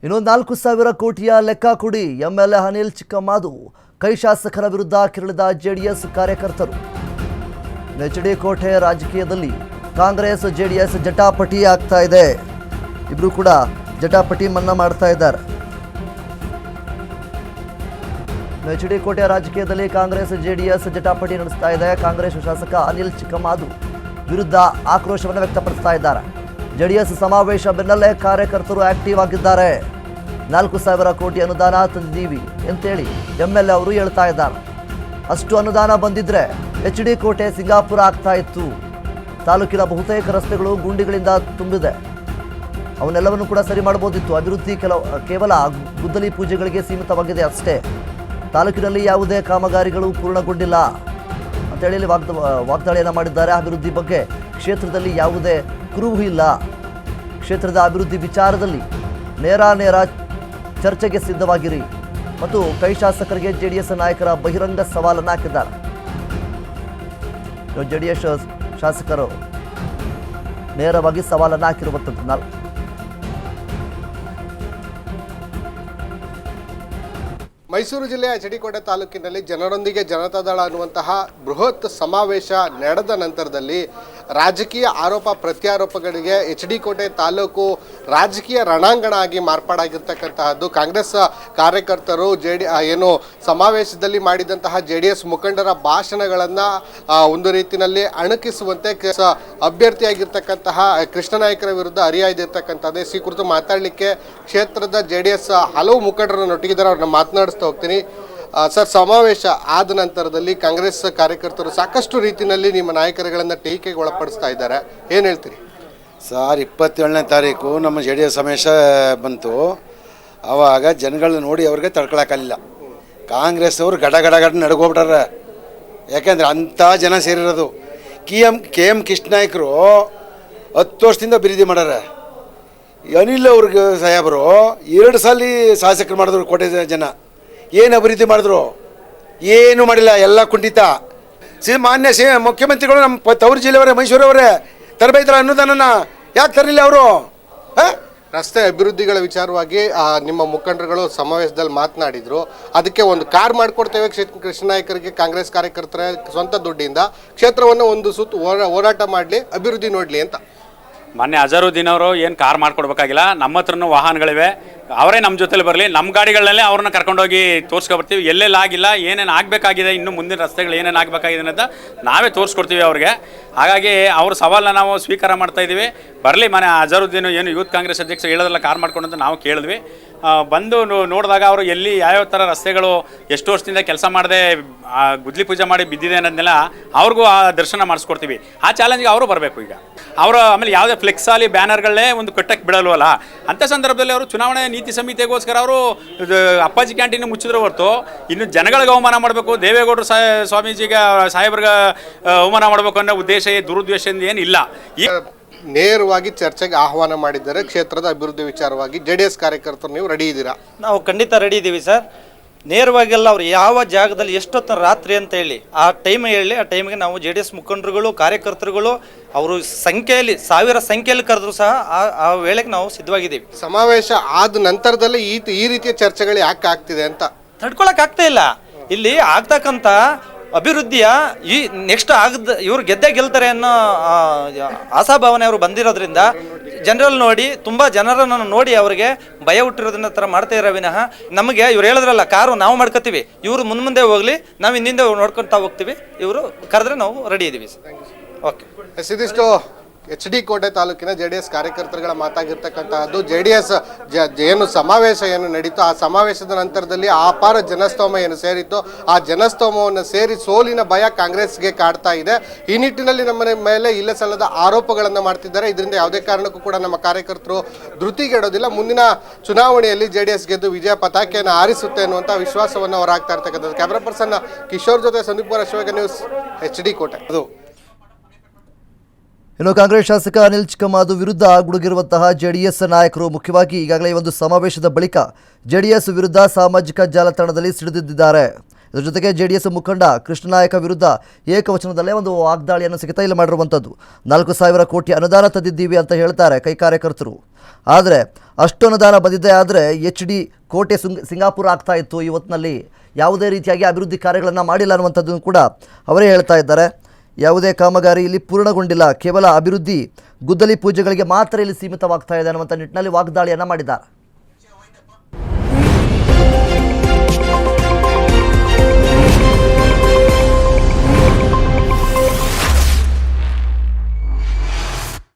ಇನ್ನು 4,000 ಕೋಟಿಯ ಲೆಕ್ಕ ಕೊಡಿ ಎಂಎಲ್ಎ ಅನಿಲ್ ಚಿಕ್ಕಮಾದು ಕೈ ಶಾಸಕರ ವಿರುದ್ಧ ಕೆರಳಿದ ಜೆಡಿಎಸ್ ಕಾರ್ಯಕರ್ತರು. ಎಚ್ಡಿ ಕೋಟೆ ರಾಜಕೀಯದಲ್ಲಿ ಕಾಂಗ್ರೆಸ್ ಜೆಡಿಎಸ್ ಜಟಾಪಟಿ ಆಗ್ತಾ ಇದೆ. ಇಬ್ರು ಕೂಡ ಜಟಾಪಟಿ ಮನ್ನಾ ಮಾಡ್ತಾ ಇದ್ದಾರೆ. ಎಚ್ಡಿ ಕೋಟೆ ರಾಜಕೀಯದಲ್ಲಿ ಕಾಂಗ್ರೆಸ್ ಜೆಡಿಎಸ್ ಜಟಾಪಟಿ ನಡೆಸ್ತಾ ಇದೆ. ಕಾಂಗ್ರೆಸ್ ಶಾಸಕ ಅನಿಲ್ ಚಿಕ್ಕಮಾದು ವಿರುದ್ಧ ಆಕ್ರೋಶವನ್ನು ವ್ಯಕ್ತಪಡಿಸ್ತಾ ಇದ್ದಾರೆ. ಜೆಡಿಎಸ್ ಸಮಾವೇಶ ಬೆನ್ನಲ್ಲೇ ಕಾರ್ಯಕರ್ತರು ಆಕ್ಟಿವ್ ಆಗಿದ್ದಾರೆ. 4,000 ಕೋಟಿ ಅನುದಾನ ತಂದಿದ್ದೀವಿ ಅಂತೇಳಿ ಎಂಎಲ್ಎ ಅವರು ಹೇಳ್ತಾ ಇದ್ದಾರೆ. ಅಷ್ಟು ಅನುದಾನ ಬಂದಿದ್ರೆ ಎಚ್ಡಿ ಕೋಟೆ ಸಿಂಗಾಪುರ ಆಗ್ತಾ ಇತ್ತು. ತಾಲೂಕಿನ ಬಹುತೇಕ ರಸ್ತೆಗಳು ಗುಂಡಿಗಳಿಂದ ತುಂಬಿದೆ. ಅವನ್ನೆಲ್ಲವನ್ನು ಕೂಡ ಸರಿ ಮಾಡಬಹುದಿತ್ತು. ಅಭಿವೃದ್ಧಿ ಕೇವಲ ಗುದ್ದಲಿ ಪೂಜೆಗಳಿಗೆ ಸೀಮಿತವಾಗಿದೆ ಅಷ್ಟೇ. ತಾಲೂಕಿನಲ್ಲಿ ಯಾವುದೇ ಕಾಮಗಾರಿಗಳು ಪೂರ್ಣಗೊಂಡಿಲ್ಲ ಅಂತೇಳಿ ವಾಗ್ದಾಳಿಯನ್ನು ಮಾಡಿದ್ದಾರೆ. ಅಭಿವೃದ್ಧಿ ಬಗ್ಗೆ ಕ್ಷೇತ್ರದಲ್ಲಿ ಯಾವುದೇ ಕುರುಹು ಇಲ್ಲ. ಕ್ಷೇತ್ರದ ಅಭಿವೃದ್ಧಿ ವಿಚಾರದಲ್ಲಿ ನೇರ ಚರ್ಚೆಗೆ ಸಿದ್ಧವಾಗಿರಿ ಮತ್ತು ಕೈ ಶಾಸಕರಿಗೆ ಜೆಡಿಎಸ್ ನಾಯಕರ ಬಹಿರಂಗ ಸವಾಲನ್ನು ಹಾಕಿದ್ದಾರೆ. ಜೆಡಿಎಸ್ ಶಾಸಕರು ನೇರವಾಗಿ ಸವಾಲನ್ನು ಹಾಕಿರುವಂಥದ್ದು. ಮೈಸೂರು ಜಿಲ್ಲೆಯ ಎಚ್ ಡಿ ಕೋಟೆ ತಾಲೂಕಿನಲ್ಲಿ ಜನರೊಂದಿಗೆ ಜನತಾದಳ ಅನ್ನುವಂತಹ ಬೃಹತ್ ಸಮಾವೇಶ ನಡೆದ ನಂತರದಲ್ಲಿ ರಾಜಕೀಯ ಆರೋಪ ಪ್ರತ್ಯಾರೋಪಗಳಿಗೆ ಎಚ್ ಡಿ ಕೋಟೆ ತಾಲೂಕು ರಾಜಕೀಯ ರಣಾಂಗಣ ಆಗಿ ಮಾರ್ಪಾಡಾಗಿರ್ತಕ್ಕಂತಹದ್ದು. ಕಾಂಗ್ರೆಸ್ ಕಾರ್ಯಕರ್ತರು ಏನು ಸಮಾವೇಶದಲ್ಲಿ ಮಾಡಿದಂತಹ ಜೆಡಿಎಸ್ ಮುಖಂಡರ ಭಾಷಣಗಳನ್ನು ಒಂದು ರೀತಿಯಲ್ಲಿ ಅಣಕಿಸುವಂತೆ ಅಭ್ಯರ್ಥಿಯಾಗಿರ್ತಕ್ಕಂತಹ ಕೃಷ್ಣನಾಯಕರ ವಿರುದ್ಧ ಹರಿಯಾಯ್ದಿರ್ತಕ್ಕಂಥದ್ದು. ಈ ಕುರಿತು ಮಾತಾಡಲಿಕ್ಕೆ ಕ್ಷೇತ್ರದ ಜೆಡಿಎಸ್ ಹಲವು ಮುಖಂಡರನ್ನು ಒಟ್ಟಿಗಿದ್ದಾರೆ. ಅವ್ರನ್ನ ಮಾತನಾಡಿಸ್ತಾ ಹೋಗ್ತೀನಿ. ಸರ್, ಸಮಾವೇಶ ಆದ ನಂತರದಲ್ಲಿ ಕಾಂಗ್ರೆಸ್ ಕಾರ್ಯಕರ್ತರು ಸಾಕಷ್ಟು ರೀತಿಯಲ್ಲಿ ನಿಮ್ಮ ನಾಯಕರುಗಳನ್ನು ಟೀಕೆಗೆ ಒಳಪಡಿಸ್ತಾ ಇದ್ದಾರೆ. ಏನು ಹೇಳ್ತೀರಿ ಸರ್? 27ನೇ ತಾರೀಕು ನಮ್ಮ ಜೆ ಡಿ ಎಸ್ ಸಮಾವೇಶ ಬಂತು. ಆವಾಗ ಜನಗಳನ್ನ ನೋಡಿ ಅವ್ರಿಗೆ ತಡ್ಕೊಳಕ್ಕಾಗಲಿಲ್ಲ. ಕಾಂಗ್ರೆಸ್ ಅವರು ಗಡ ನಡ್ಕೊಬಿಟ್ಟಾರ. ಯಾಕೆಂದರೆ ಅಂಥ ಜನ ಸೇರಿರೋದು. ಕೆ ಎಮ್ ಕೃಷ್ಣನಾಯಕರು 10 ವರ್ಷದಿಂದ ಅಭಿವೃದ್ಧಿ ಮಾಡ್ಯಾರ. ಅನಿಲ್ ಅವ್ರಿಗೆ ಸಾಹೇಬರು 2 ಸಲ ಶಾಸಕರು ಮಾಡಿದ್ರು. ಕೋಟೆ ಜನ ಏನು ಅಭಿವೃದ್ಧಿ ಮಾಡಿದ್ರು? ಏನೂ ಮಾಡಿಲ್ಲ, ಎಲ್ಲ ಕುಂಠಿತ. ಮಾನ್ಯ ಮುಖ್ಯಮಂತ್ರಿಗಳು ನಮ್ಮ ತವರು ಜಿಲ್ಲೆಯವರೇ, ಮೈಸೂರವರೇ ತರಬೇತರ ಅನ್ನೋದನ್ನ ಯಾಕೆ ತರಲಿಲ್ಲ ಅವರು? ರಸ್ತೆ ಅಭಿವೃದ್ಧಿಗಳ ವಿಚಾರವಾಗಿ ನಿಮ್ಮ ಮುಖಂಡರುಗಳು ಸಮಾವೇಶದಲ್ಲಿ ಮಾತನಾಡಿದ್ರು. ಅದಕ್ಕೆ ಒಂದು ಕಾರ್ ಮಾಡಿಕೊಡ್ತೇವೆ ಕೃಷ್ಣನಾಯಕರಿಗೆ ಕಾಂಗ್ರೆಸ್ ಕಾರ್ಯಕರ್ತರ ಸ್ವಂತ ದುಡ್ಡಿಂದ ಕ್ಷೇತ್ರವನ್ನು ಒಂದು ಸುತ್ತು ಹೋರಾಟ ಮಾಡಲಿ, ಅಭಿವೃದ್ಧಿ ನೋಡಲಿ ಅಂತ. ಮೊನ್ನೆ ಅಜರುದ್ದೀನ್ ಅವರು ಏನು ಕಾರ್ ಮಾಡ್ಕೊಡ್ಬೇಕಾಗಿಲ್ಲ. ನಮ್ಮ ಹತ್ರನೂ ವಾಹನಗಳಿವೆ. ಅವರೇ ನಮ್ಮ ಜೊತೆಲಿ ಬರಲಿ. ನಮ್ಮ ಗಾಡಿಗಳಲ್ಲೇ ಅವ್ರನ್ನ ಕರ್ಕೊಂಡೋಗಿ ತೋರಿಸ್ಕೊಬರ್ತೀವಿ. ಎಲ್ಲೆಲ್ಲ ಆಗಿಲ್ಲ, ಏನೇನು ಆಗಬೇಕಾಗಿದೆ, ಇನ್ನು ಮುಂದಿನ ರಸ್ತೆಗಳು ಏನೇನು ಆಗಬೇಕಾಗಿದೆ ಅಂತ ನಾವೇ ತೋರಿಸ್ಕೊಡ್ತೀವಿ ಅವ್ರಿಗೆ. ಹಾಗಾಗಿ ಅವ್ರ ಸವಾಲನ್ನ ನಾವು ಸ್ವೀಕಾರ ಮಾಡ್ತಾಯಿದ್ದೀವಿ. ಬರಲಿ. ಮನೆ ಅಜರುದ್ದೀನ್ ಏನು ಯೂತ್ ಕಾಂಗ್ರೆಸ್ ಅಧ್ಯಕ್ಷ ಹೇಳೋದಲ್ಲ ಕಾರ್ ಮಾಡ್ಕೊಂಡಂತ ನಾವು ಕೇಳಿದ್ವಿ. ಬಂದು ನೋಡಿದಾಗ ಅವರು ಎಲ್ಲಿ ಯಾವ್ಯಾವ ಥರ ರಸ್ತೆಗಳು ಎಷ್ಟು ವರ್ಷದಿಂದ ಕೆಲಸ ಮಾಡದೆ ಗುದ್ಲಿ ಪೂಜೆ ಮಾಡಿ ಬಿದ್ದಿದೆ ಅನ್ನೋದನ್ನೆಲ್ಲ ಅವ್ರಿಗೂ ಆ ದರ್ಶನ ಮಾಡಿಸ್ಕೊಡ್ತೀವಿ. ಆ ಚಾಲೆಂಜ್ಗೆ ಅವರು ಬರಬೇಕು. ಈಗ ಅವರು ಆಮೇಲೆ ಯಾವುದೇ ಫ್ಲೆಕ್ಸಾಲಿ ಬ್ಯಾನರ್ಗಳನ್ನೇ ಒಂದು ಕಟ್ಟಕ್ಕೆ ಬಿಡಲ್ವಲ್ಲ. ಅಂಥ ಸಂದರ್ಭದಲ್ಲಿ ಅವರು ಚುನಾವಣೆ ನೀತಿ ಸಮಿತಿಗೋಸ್ಕರ ಅವರು ಅಪ್ಪಾಜಿ ಕ್ಯಾಂಟೀನ್ ಮುಚ್ಚಿದ್ರು ಹೊರತು ಇನ್ನು ಜನಗಳಿಗೆ ಅವಮಾನ ಮಾಡಬೇಕು, ದೇವೇಗೌಡರು ಸ್ವಾಮೀಜಿಗೆ ಸಾಹೇಬ್ರಿಗೆ ಅವಮಾನ ಮಾಡಬೇಕು ಅನ್ನೋ ಉದ್ದೇಶ ದುರುದ್ದೇಶದಿಂದ ಏನಿಲ್ಲ. ಈ ನೇರವಾಗಿ ಚರ್ಚೆಗೆ ಆಹ್ವಾನ ಮಾಡಿದ್ದಾರೆ. ಕ್ಷೇತ್ರದ ಅಭಿವೃದ್ಧಿ ವಿಚಾರವಾಗಿ ಜೆಡಿಎಸ್ ಕಾರ್ಯಕರ್ತರು ನೀವು ರೆಡಿ ಇದ್ದೀರಾ? ನಾವು ಖಂಡಿತ ರೆಡಿ ಇದ್ದೀವಿ ಸರ್. ನೇರವಾಗೆಲ್ಲ ಅವ್ರು ಯಾವ ಜಾಗದಲ್ಲಿ ಎಷ್ಟೊತ್ತು ರಾತ್ರಿ ಅಂತ ಹೇಳಿ ಆ ಟೈಮ್ ಹೇಳಿ ಆ ಟೈಮಿಗೆ ನಾವು ಜೆ ಡಿ ಎಸ್ ಮುಖಂಡರುಗಳು ಕಾರ್ಯಕರ್ತರುಗಳು ಅವರು ಸಂಖ್ಯೆಯಲ್ಲಿ 1000 ಸಂಖ್ಯೆಯಲ್ಲಿ ಕರೆದ್ರು ಸಹ ಆ ವೇಳೆಗೆ ನಾವು ಸಿದ್ಧವಾಗಿದ್ದೀವಿ. ಸಮಾವೇಶ ಆದ ನಂತರದಲ್ಲಿ ಈ ರೀತಿಯ ಚರ್ಚೆಗಳು ಯಾಕೆ ಆಗ್ತಿದೆ ಅಂತ ತಡ್ಕೊಳಕ್ ಆಗ್ತಾ ಇಲ್ಲ. ಇಲ್ಲಿ ಆಗ್ತಕ್ಕಂಥ ಅಭಿವೃದ್ಧಿಯ ಈ ನೆಕ್ಸ್ಟ್ ಇವ್ರು ಗೆಲ್ತಾರೆ ಅನ್ನೋ ಆಶಾಭಾವನೆ ಅವರು ಬಂದಿರೋದ್ರಿಂದ ಜನರಲ್ಲಿ ನೋಡಿ ತುಂಬ ಜನರನ್ನು ನೋಡಿ ಅವರಿಗೆ ಭಯ ಹುಟ್ಟಿರೋದನ್ನ ಥರ ಮಾಡ್ತಾ ಇರೋ ವಿನಃ ನಮಗೆ ಇವ್ರು ಹೇಳಿದ್ರಲ್ಲ ಕಾರು ನಾವು ಮಾಡ್ಕೋತೀವಿ, ಇವರು ಮುಂದೆ ಹೋಗಲಿ, ನಾವು ಹಿಂದಿಂದ ನೋಡ್ಕೊತಾ ಹೋಗ್ತೀವಿ, ಇವರು ಕರೆದ್ರೆ ನಾವು ರೆಡಿ ಇದ್ದೀವಿ. ಓಕೆ. ಇದಿಷ್ಟು ಎಚ್ ಡಿ ಕೋಟೆ ತಾಲೂಕಿನ ಜೆಡಿಎಸ್ ಕಾರ್ಯಕರ್ತರುಗಳ ಮಾತಾಗಿರ್ತಕ್ಕಂತಹದ್ದು. ಜೆಡಿಎಸ್ ಏನು ಸಮಾವೇಶ ಏನು ನಡೀತು, ಆ ಸಮಾವೇಶದ ನಂತರದಲ್ಲಿ ಅಪಾರ ಜನಸ್ತೋಮ ಏನು ಸೇರಿತ್ತು, ಆ ಜನಸ್ತೋಮವನ್ನು ಸೇರಿ ಸೋಲಿನ ಭಯ ಕಾಂಗ್ರೆಸ್ಗೆ ಕಾಡ್ತಾ ಇದೆ. ಈ ನಿಟ್ಟಿನಲ್ಲಿ ನಮ್ಮ ಮೇಲೆ ಇಲ್ಲ ಸಲ್ಲದ ಆರೋಪಗಳನ್ನು ಮಾಡ್ತಿದ್ದಾರೆ. ಇದರಿಂದ ಯಾವುದೇ ಕಾರಣಕ್ಕೂ ಕೂಡ ನಮ್ಮ ಕಾರ್ಯಕರ್ತರು ಧೃತಿಗೆಡೋದಿಲ್ಲ. ಮುಂದಿನ ಚುನಾವಣೆಯಲ್ಲಿ ಜೆಡಿಎಸ್ ಗೆದ್ದು ವಿಜಯ ಪತಾಕೆಯನ್ನು ಆರಿಸುತ್ತೆ ಅನ್ನುವಂಥ ವಿಶ್ವಾಸವನ್ನು ಹೊರಹಾಕ್ತಾ ಇರ್ತಕ್ಕಂಥದ್ದು. ಕ್ಯಾಮರಾ ಪರ್ಸನ್ ಕಿಶೋರ್ ಜೊತೆ ಸಂದೀಪ್ ಕುಮಾರ್, ಅಶ್ವಗ ನ್ಯೂಸ್, ಎಚ್ ಡಿ ಕೋಟೆ. ಇನ್ನು ಕಾಂಗ್ರೆಸ್ ಶಾಸಕ ಅನಿಲ್ ಚಿಕ್ಕಮಾದು ವಿರುದ್ಧ ಗುಡುಗಿರುವಂತಹ ಜೆಡಿಎಸ್ ನಾಯಕರು ಮುಖ್ಯವಾಗಿ ಈಗಾಗಲೇ ಒಂದು ಸಮಾವೇಶದ ಬಳಿಕ ಜೆಡಿಎಸ್ ವಿರುದ್ಧ ಸಾಮಾಜಿಕ ಜಾಲತಾಣದಲ್ಲಿ ಸಿಡಿದಿದ್ದಾರೆ. ಇದರ ಜೊತೆಗೆ JDS ಮುಖಂಡ ಕೃಷ್ಣನಾಯಕ ವಿರುದ್ಧ ಏಕವಚನದಲ್ಲೇ ಒಂದು ವಾಗ್ದಾಳಿಯನ್ನು ಸಿಗತೈಲಿ ಮಾಡಿರುವಂಥದ್ದು. 4,000 ಕೋಟಿ ಅನುದಾನ ತಂದಿದ್ದೀವಿ ಅಂತ ಹೇಳ್ತಾರೆ ಕೈ ಕಾರ್ಯಕರ್ತರು. ಆದರೆ ಅಷ್ಟು ಅನುದಾನ ಬಂದಿದ್ದೆ ಆದರೆ HD ಕೋಟೆ ಸಿಂಗಾಪುರ ಆಗ್ತಾ ಇತ್ತು. ಈ ಹೊತ್ತಿನಲ್ಲಿ ಯಾವುದೇ ರೀತಿಯಾಗಿ ಅಭಿವೃದ್ಧಿ ಕಾರ್ಯಗಳನ್ನು ಮಾಡಿಲ್ಲ ಅನ್ನುವಂಥದ್ದನ್ನು ಕೂಡ ಅವರೇ ಹೇಳ್ತಾ ಇದ್ದಾರೆ. ಯಾವುದೇ ಕಾಮಗಾರಿ ಇಲ್ಲಿ ಪೂರ್ಣಗೊಂಡಿಲ್ಲ, ಕೇವಲ ಅಭಿವೃದ್ಧಿ ಗುದ್ದಲಿ ಪೂಜೆಗಳಿಗೆ ಮಾತ್ರ ಇಲ್ಲಿ ಸೀಮಿತವಾಗ್ತಾ ಇದೆ ಅನ್ನುವಂಥ ನಿಟ್ಟಿನಲ್ಲಿ ವಾಗ್ದಾಳಿಯನ್ನು ಮಾಡಿದ್ದಾರೆ.